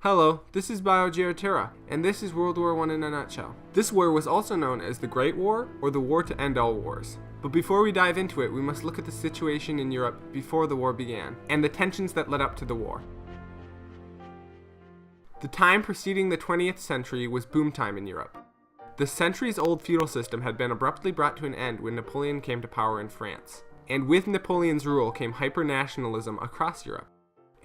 Hello, this is BioGeoterra, and this is World War I in a nutshell. This war was also known as the Great War, or the War to End All Wars. But before we dive into it, we must look at the situation in Europe before the war began, and the tensions that led up to the war. The time preceding the 20th century was boom time in Europe. The centuries-old feudal system had been abruptly brought to an end when Napoleon came to power in France. And with Napoleon's rule came hyper-nationalism across Europe,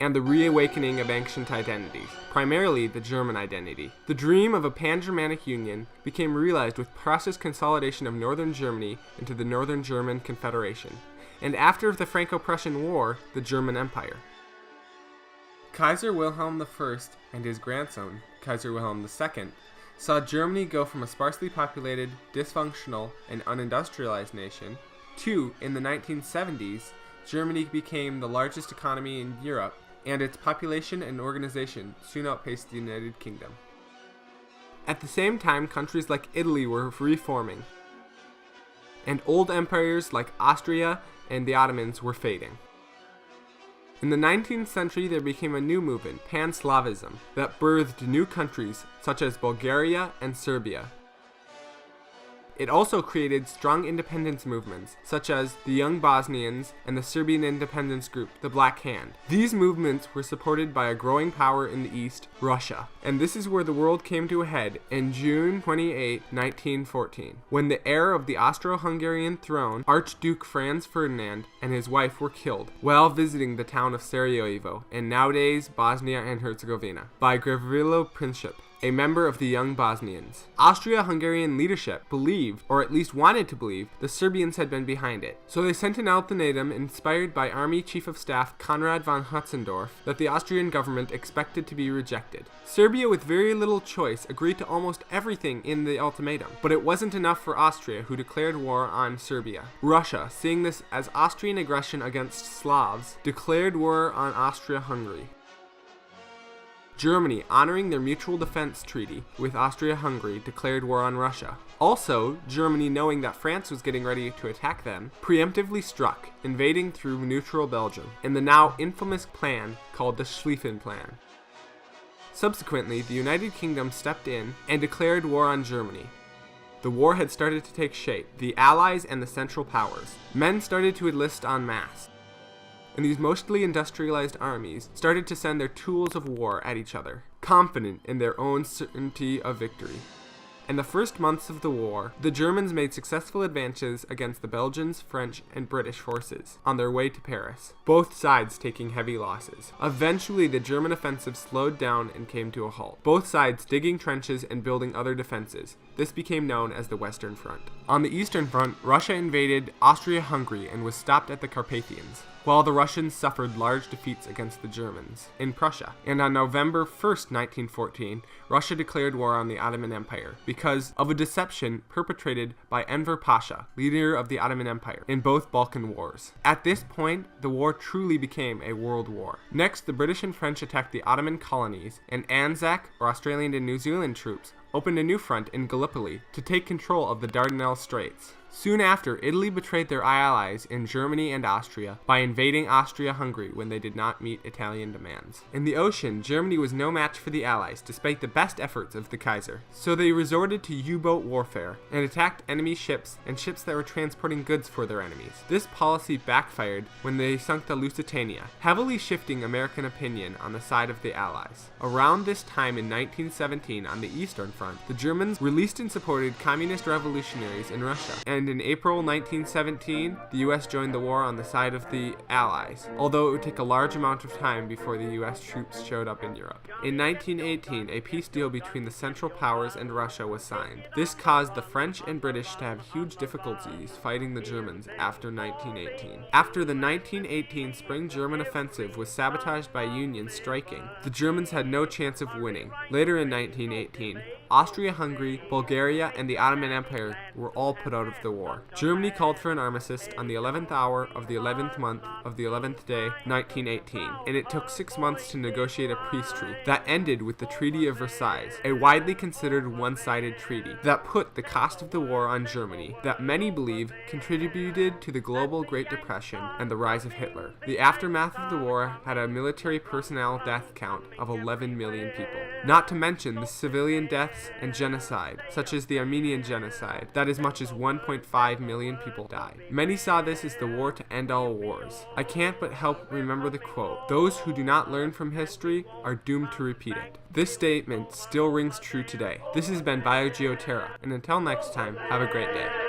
and the reawakening of ancient identities, primarily the German identity. The dream of a pan-Germanic union became realized with Prussia's consolidation of northern Germany into the Northern German Confederation, and after the Franco-Prussian War, the German Empire. Kaiser Wilhelm I and his grandson, Kaiser Wilhelm II, saw Germany go from a sparsely populated, dysfunctional, and unindustrialized nation to, in the 1970s, Germany became the largest economy in Europe, and its population and organization soon outpaced the United Kingdom. At the same time, countries like Italy were reforming, and old empires like Austria and the Ottomans were fading. In the 19th century, there became a new movement, Pan-Slavism, that birthed new countries such as Bulgaria and Serbia. It also created strong independence movements, such as the Young Bosnians and the Serbian independence group, the Black Hand. These movements were supported by a growing power in the East, Russia. And this is where the world came to a head in June 28, 1914, when the heir of the Austro-Hungarian throne, Archduke Franz Ferdinand, and his wife were killed while visiting the town of Sarajevo, in nowadays Bosnia and Herzegovina, by Gavrilo Princip, a member of the Young Bosnians. Austria-Hungarian leadership believed, or at least wanted to believe, the Serbians had been behind it. So they sent an ultimatum inspired by Army Chief of Staff Konrad von Hötzendorf that the Austrian government expected to be rejected. Serbia, with very little choice, agreed to almost everything in the ultimatum, but it wasn't enough for Austria, who declared war on Serbia. Russia, seeing this as Austrian aggression against Slavs, declared war on Austria-Hungary. Germany, honoring their mutual defense treaty with Austria-Hungary, declared war on Russia. Also, Germany, knowing that France was getting ready to attack them, preemptively struck, invading through neutral Belgium, in the now infamous plan called the Schlieffen Plan. Subsequently, the United Kingdom stepped in and declared war on Germany. The war had started to take shape, the Allies and the Central Powers. Men started to enlist en masse, and these mostly industrialized armies started to send their tools of war at each other, confident in their own certainty of victory. In the first months of the war, the Germans made successful advances against the Belgians, French, and British forces on their way to Paris, both sides taking heavy losses. Eventually, the German offensive slowed down and came to a halt, both sides digging trenches and building other defenses. This became known as the Western Front. On the Eastern Front, Russia invaded Austria-Hungary and was stopped at the Carpathians, while the Russians suffered large defeats against the Germans in Prussia. And on November 1st, 1914, Russia declared war on the Ottoman Empire because of a deception perpetrated by Enver Pasha, leader of the Ottoman Empire, in both Balkan wars. At this point, the war truly became a world war. Next, the British and French attacked the Ottoman colonies, and Anzac, or Australian and New Zealand troops, opened a new front in Gallipoli to take control of the Dardanelles Straits. Soon after, Italy betrayed their allies in Germany and Austria by invading Austria-Hungary when they did not meet Italian demands. In the ocean, Germany was no match for the Allies, despite the best efforts of the Kaiser. So they resorted to U-boat warfare and attacked enemy ships and ships that were transporting goods for their enemies. This policy backfired when they sunk the Lusitania, heavily shifting American opinion on the side of the Allies. Around this time in 1917, on the Eastern Front, the Germans released and supported communist revolutionaries in Russia, and in April 1917, the US joined the war on the side of the Allies, although it would take a large amount of time before the US troops showed up in Europe. In 1918, a peace deal between the Central Powers and Russia was signed. This caused the French and British to have huge difficulties fighting the Germans after 1918. After the 1918 spring German offensive was sabotaged by Unions striking, the Germans had no chance of winning. Later in 1918, Austria-Hungary, Bulgaria, and the Ottoman Empire were all put out of the war. Germany called for an armistice on the 11th hour of the 11th month of the 11th day, 1918, and it took 6 months to negotiate a peace treaty that ended with the Treaty of Versailles, a widely considered one-sided treaty that put the cost of the war on Germany that many believe contributed to the global Great Depression and the rise of Hitler. The aftermath of the war had a military personnel death count of 11 million people, not to mention the civilian deaths and genocide, such as the Armenian genocide, that as much as 1.5 million people died. Many saw this as the war to end all wars. I can't but help remember the quote, "Those who do not learn from history are doomed to repeat it." This statement still rings true today. This has been BioGeoterra, and until next time, have a great day.